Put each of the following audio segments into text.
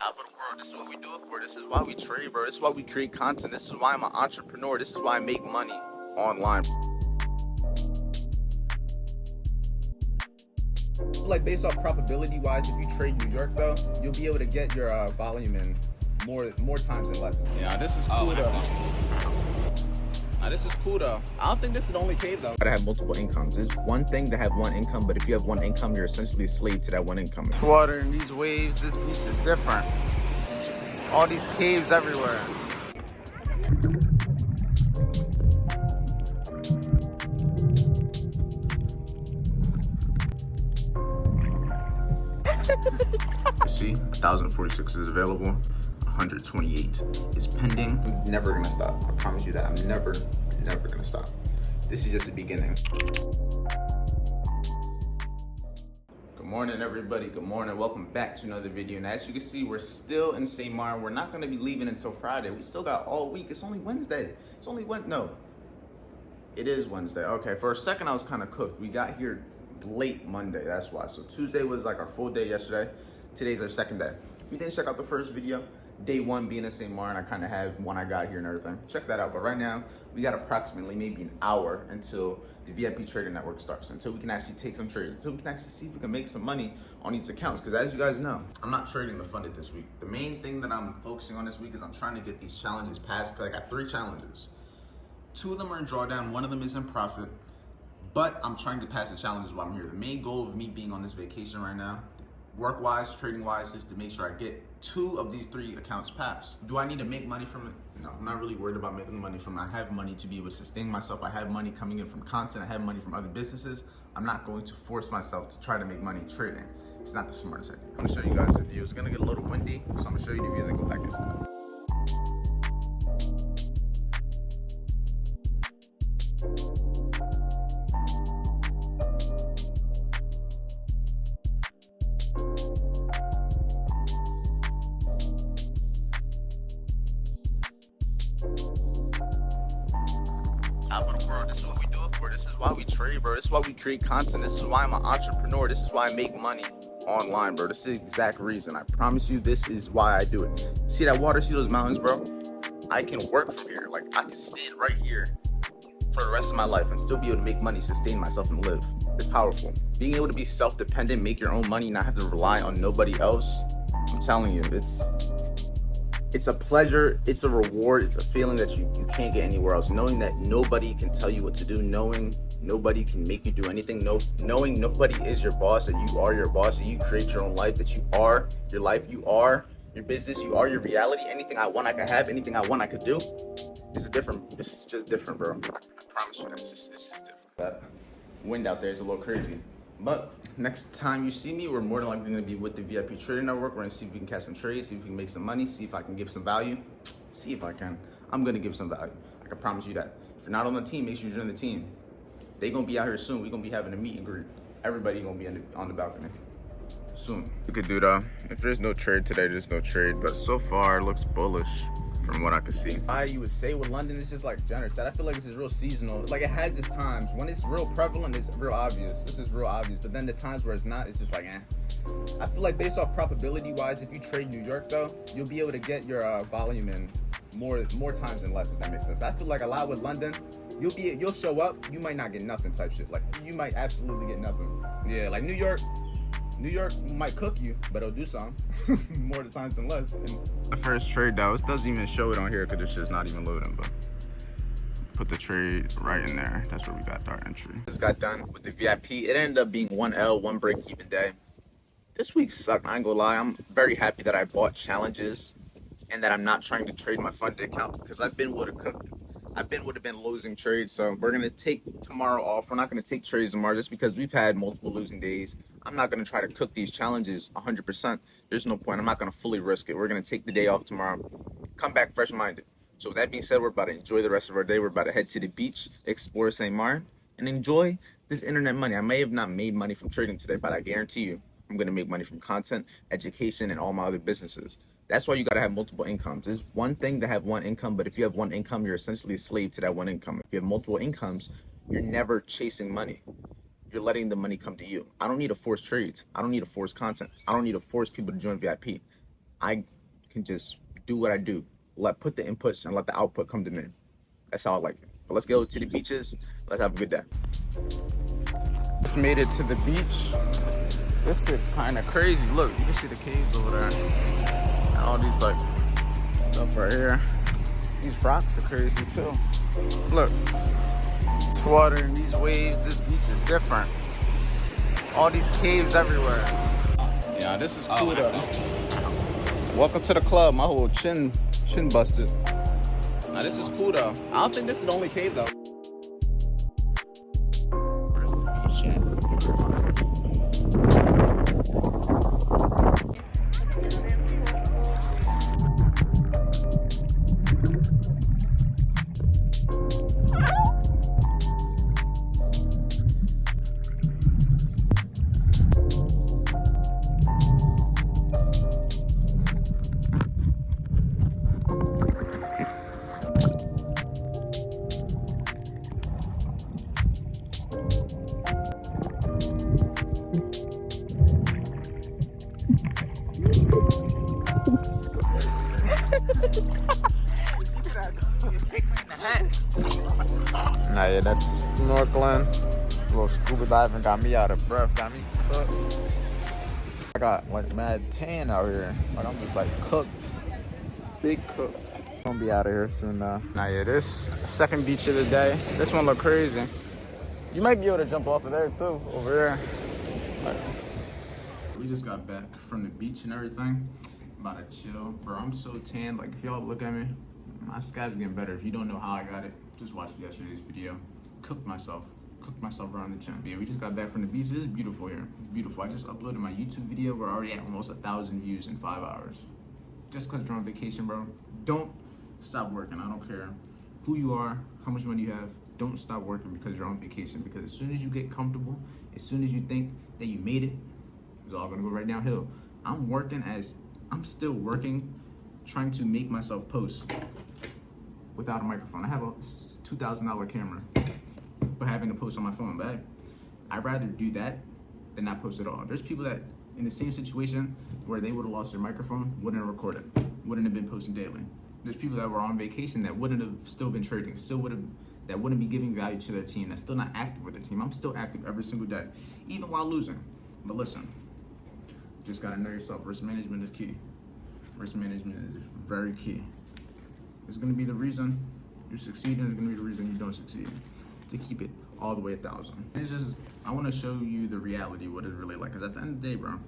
top of the world. This is what we do it for. This is why we trade, bro. This is why we create content. This is why I'm an entrepreneur. This is why I make money online. Like based off probability wise, if you trade New York though, you'll be able to get your volume in more times than less. Yeah, this is cool though. This is cool though. I don't think this is the only cave though. Gotta have multiple incomes. It's one thing to have one income, but if you have one income, you're essentially a slave to that one income. This water and these waves, this beach is different. All these caves everywhere. See, 1,046 is available. 128 is pending. I'm never gonna stop. I promise you that. I'm never gonna stop. This is just the beginning. Good morning, everybody. Good morning. Welcome back to another video. And as you can see, we're still in St. Martin. We're not gonna be leaving until Friday. We still got all week. It's only Wednesday. It's only no. It is Wednesday. Okay, for a second I was kind of cooked. We got here late Monday, that's why. So Tuesday was like our full day yesterday. Today's our second day. If you didn't check out the first video, day one being in St. Martin, I kind of had when I got here and everything. Check that out. But right now, we got approximately maybe an hour until the VIP Trading Network starts, until we can actually take some trades, until we can actually see if we can make some money on these accounts. Because as you guys know, I'm not trading the funded this week. The main thing that I'm focusing on this week is I'm trying to get these challenges passed, because I got 3 challenges. 2 of them are in drawdown, 1 of them is in profit. But I'm trying to pass the challenges while I'm here. The main goal of me being on this vacation right now, work-wise, trading-wise, is to make sure I get 2 of these 3 accounts passed. Do I need to make money from it? No, I'm not really worried about making money from it. I have money to be able to sustain myself. I have money coming in from content. I have money from other businesses. I'm not going to force myself to try to make money trading. It's not the smartest idea. I'm gonna show you guys the view. It's gonna get a little windy, so I'm gonna show you the view and then go back inside. Top of the world. This is what we do it for. This is why we trade, bro. This is why we create content. This is why I'm an entrepreneur. This is why I make money online, bro. This is the exact reason. I promise you, this is why I do it. See that water? See those mountains, bro? I can work from here. Like, I can stand right here for the rest of my life and still be able to make money, sustain myself, and live. It's powerful. Being able to be self-dependent, make your own money, not have to rely on nobody else. I'm telling you, it's a pleasure, it's a reward, it's a feeling that you can't get anywhere else. Knowing that nobody can tell you what to do, knowing nobody can make you do anything, knowing nobody is your boss, that you are your boss, that you create your own life, that you are your life, you are your business, you are your reality. Anything I want, I can have. Anything I want, I could do. It's just different, bro. I promise you that. It's just different. That wind out there is a little crazy. But next time you see me, we're more than likely going to be with the VIP Trading Network. We're going to see if we can catch some trades, see if we can make some money, see if I can give some value. See if I can. I'm going to give some value. I can promise you that. If you're not on the team, make sure you join the team. They're going to be out here soon. We're going to be having a meet and greet. Everybody going to be on the balcony soon. You could do that. If there's no trade today, there's no trade. But so far, it looks bullish from what I can see. You would say with London, it's just like Jenner said. I feel like this is real seasonal. Like, it has its times. When it's real prevalent, it's real obvious. This is real obvious. But then the times where it's not, it's just like, eh. I feel like based off probability wise, if you trade New York though, you'll be able to get your volume in more times than less, if that makes sense. I feel like a lot with London, you'll show up, you might not get nothing type shit. Like, you might absolutely get nothing. Yeah, like New York might cook you, but it'll do something more times than less. And the first trade though, it doesn't even show it on here because it's just not even loading, but put the trade right in there. That's where we got our entry. Just got done with the VIP. It ended up being 1 L, 1 break even day. This week sucked, I ain't gonna lie. I'm very happy that I bought challenges and that I'm not trying to trade my funded account, because I've been would have been losing trades. So we're gonna take tomorrow off. We're not gonna take trades tomorrow just because we've had multiple losing days. I'm not gonna try to cook these challenges 100%. There's no point. I'm not gonna fully risk it. We're gonna take the day off tomorrow, come back fresh minded. So with that being said, we're about to enjoy the rest of our day. We're about to head to the beach, explore St. Martin, and enjoy this internet money. I may have not made money from trading today, but I guarantee you I'm gonna make money from content, education, and all my other businesses. That's why you gotta have multiple incomes. It's one thing to have one income, but if you have one income, you're essentially a slave to that one income. If you have multiple incomes, you're never chasing money. You're letting the money come to you. I don't need to force trades. I don't need to force content. I don't need to force people to join VIP. I can just do what I do. Put the inputs and let the output come to me. That's how I like it. But let's go to the beaches. Let's have a good day. Just made it to the beach. This shit kind of crazy. Look, you can see the caves over there. And all these like stuff right here. These rocks are crazy too. Look, this water and these waves. This beach is different. All these caves everywhere. Yeah, this is cool though. Welcome to the club. My whole chin busted. Now this is cool though. I don't think this is the only cave though. Where's the beach at? Nah, yeah, that's snorkeling. A little scuba diving got me out of breath, got me cooked. I got like mad tan out here. Like I'm just like cooked. Big cooked. Gonna be out of here soon though. Nah, yeah, this second beach of the day. This one look crazy. You might be able to jump off of there too, over there. Like, we just got back from the beach and everything. About to chill. Bro, I'm so tan. Like if y'all look at me, my scab's getting better. If you don't know how I got it, just watch yesterday's video. Cooked myself around the chin. Yeah, we just got back from the beach. It's beautiful here. It's beautiful. I just uploaded my YouTube video. We're already at almost 1,000 views in 5 hours. Just because you're on vacation, bro. Don't stop working. I don't care who you are, how much money you have. Don't stop working because you're on vacation. Because as soon as you get comfortable, as soon as you think that you made it, it's all gonna go right downhill. I'm still working, trying to make myself post without a microphone. I have a $2,000 camera, but having to post on my phone. But I'd rather do that than not post at all. There's people that in the same situation where they would have lost their microphone, wouldn't have recorded, wouldn't have been posting daily. There's people that were on vacation that wouldn't have still been trading, that wouldn't be giving value to their team, that's still not active with their team. I'm still active every single day, even while losing. But listen, just gotta know yourself. Risk management is key. Risk management is very key. It's gonna be the reason you succeed, and it's gonna be the reason you don't succeed. To keep it all the way 1,000. It's just, I wanna show you the reality, what it's really like. Cause at the end of the day, bro,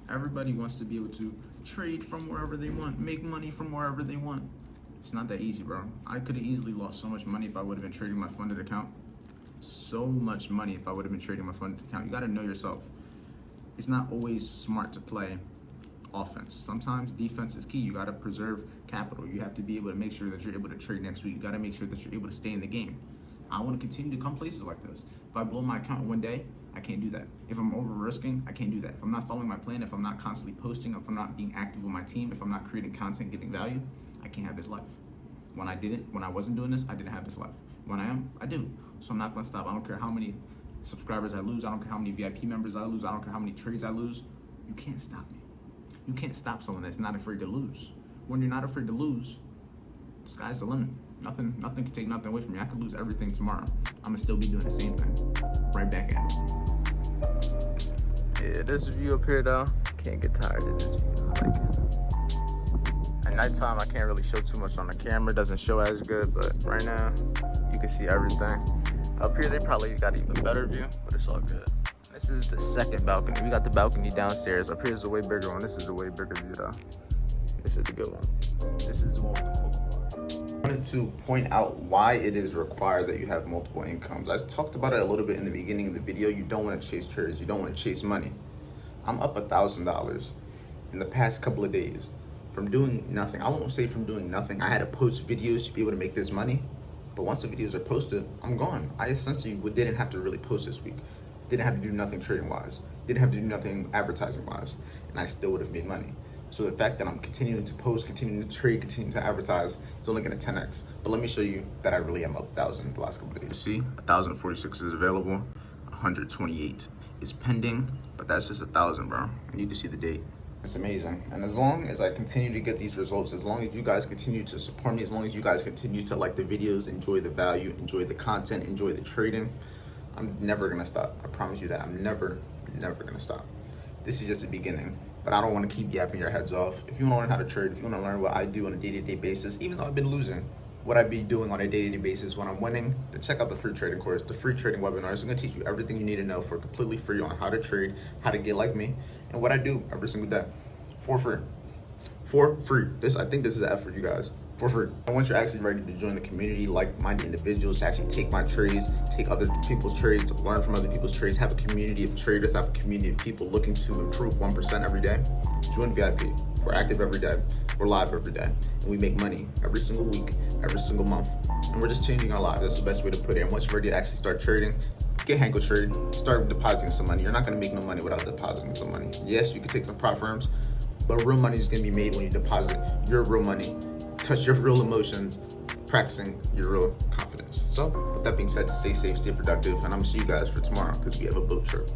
everybody wants to be able to trade from wherever they want, make money from wherever they want. It's not that easy, bro. I could have easily lost so much money if I would have been trading my funded account. So much money if I would have been trading my funded account. You gotta know yourself. It's not always smart to play offense. Sometimes defense is key. You gotta preserve capital. You have to be able to make sure that you're able to trade next week. You gotta make sure that you're able to stay in the game. I wanna continue to come places like this. If I blow my account in one day, I can't do that. If I'm over risking, I can't do that. If I'm not following my plan, if I'm not constantly posting, if I'm not being active with my team, if I'm not creating content, getting value, I can't have this life. When I wasn't doing this, I didn't have this life. When I am, I do. So I'm not gonna stop. I don't care how many subscribers I lose. I don't care how many VIP members I lose. I don't care how many trades I lose. You can't stop me. You can't stop someone that's not afraid to lose. When you're not afraid to lose, the sky's the limit. Nothing can take nothing away from me. I could lose everything tomorrow. I'm gonna still be doing the same thing. Right back at it. Yeah, this view up here though, can't get tired of this view. I like it. At nighttime, I can't really show too much on the camera. It doesn't show as good, but right now, you can see everything. Up here, they probably got an even better view, but it's all good. This is the second balcony. We got the balcony downstairs. Up here's the way bigger one. This is the way bigger view though. This is the good one. This is the one with the pool. I wanted to point out why it is required that you have multiple incomes. I talked about it a little bit in the beginning of the video. You don't want to chase trades. You don't want to chase money. I'm up $1,000 in the past couple of days from doing nothing. I won't say from doing nothing. I had to post videos to be able to make this money. But once the videos are posted, I'm gone. I essentially didn't have to really post this week. Didn't have to do nothing trading wise. Didn't have to do nothing advertising wise. And I still would have made money. So the fact that I'm continuing to post, continuing to trade, continuing to advertise, it's only gonna 10x. But let me show you that I really am up 1,000 the last couple of days. See, 1,046 is available. 128 is pending, but that's just 1,000, bro. And you can see the date. It's amazing. And as long as I continue to get these results, as long as you guys continue to support me, as long as you guys continue to like the videos, enjoy the value, enjoy the content, enjoy the trading, I'm never gonna stop. I promise you that. I'm never gonna stop. This is just the beginning, but I don't want to keep yapping your heads off. If you want to learn how to trade, if you want to learn what I do on a day-to-day basis, even though I've been losing, what I be doing on a day-to-day basis when I'm winning, then check out the free trading course, the free trading webinar. It's gonna teach you everything you need to know for completely free on how to trade, how to get like me, and what I do every single day for free. For free. I think this is an F for you guys. For free. And once you're actually ready to join the community, like-minded individuals, to actually take my trades, take other people's trades, learn from other people's trades, have a community of traders, have a community of people looking to improve 1% every day, join VIP. We're active every day. We're live every day. And we make money every single week, every single month. And we're just changing our lives. That's the best way to put it. And once you're ready to actually start trading, get Hanko Trade, start depositing some money. You're not gonna make no money without depositing some money. Yes, you can take some prop firms, but real money is gonna be made when you deposit your real money, touch your real emotions, practicing your real confidence. So, with that being said, stay safe, stay productive, and I'm gonna see you guys for tomorrow because we have a boat trip.